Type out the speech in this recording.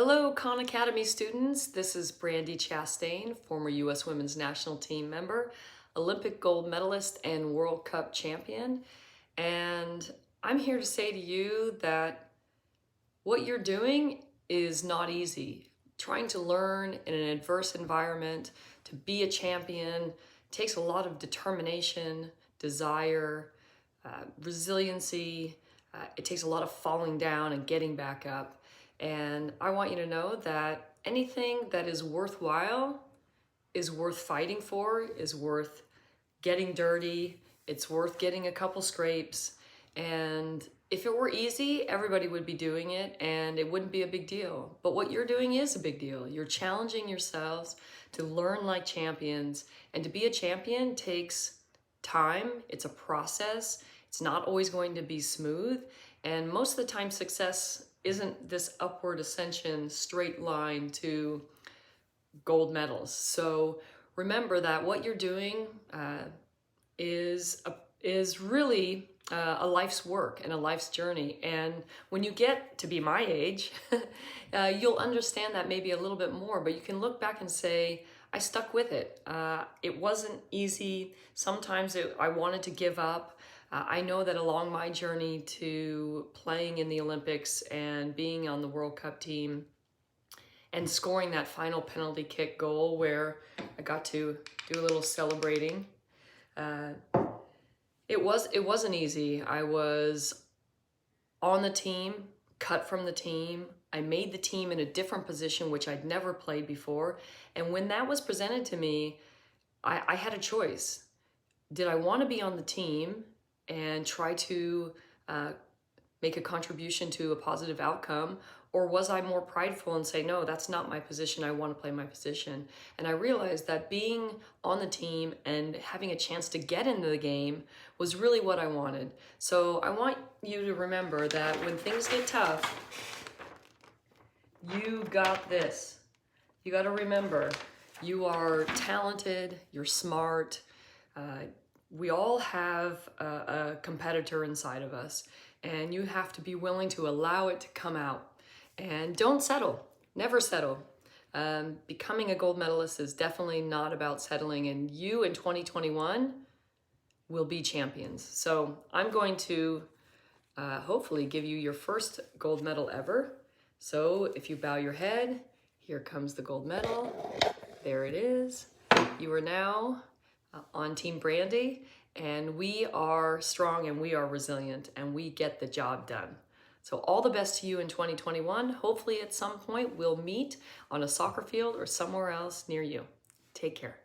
Hello, Khan Academy students. This is Brandi Chastain, former U.S. Women's National Team member, Olympic gold medalist, and World Cup champion. And I'm here to say to you that what you're doing is not easy. Trying to learn in an adverse environment, to be a champion, takes a lot of determination, desire, resiliency. It takes a lot of falling down and getting back up. And I want you to know that anything that is worthwhile is worth fighting for, is worth getting dirty, it's worth getting a couple scrapes. And if it were easy, everybody would be doing it and it wouldn't be a big deal. But what you're doing is a big deal. You're challenging yourselves to learn like champions. And to be a champion takes time, it's a process. It's not always going to be smooth. And most of the time, success isn't this upward ascension straight line to gold medals. So remember that what you're doing is really a life's work and a life's journey. And when you get to be my age, you'll understand that maybe a little bit more, but you can look back and say, I stuck with it. It wasn't easy. Sometimes I wanted to give up. I know that along my journey to playing in the Olympics and being on the World Cup team and scoring that final penalty kick goal where I got to do a little celebrating, it wasn't easy. I was on the team, cut from the team. I made the team in a different position, which I'd never played before. And when that was presented to me, I had a choice. Did I want to be on the team and try to make a contribution to a positive outcome? Or was I more prideful and say, no, that's not my position, I want to play my position? And I realized that being on the team and having a chance to get into the game was really what I wanted. So I want you to remember that when things get tough, you got this. You got to remember, you are talented, you're smart. We all have a competitor inside of us, and you have to be willing to allow it to come out. And don't settle, never settle. Becoming a gold medalist is definitely not about settling, and you in 2021 will be champions. So I'm going to hopefully give you your first gold medal ever. So if you bow your head, here comes the gold medal. There it is. You are now on Team Brandi, and we are strong and we are resilient and we get the job done. So all the best to you in 2021. Hopefully at some point we'll meet on a soccer field or somewhere else near you. Take care.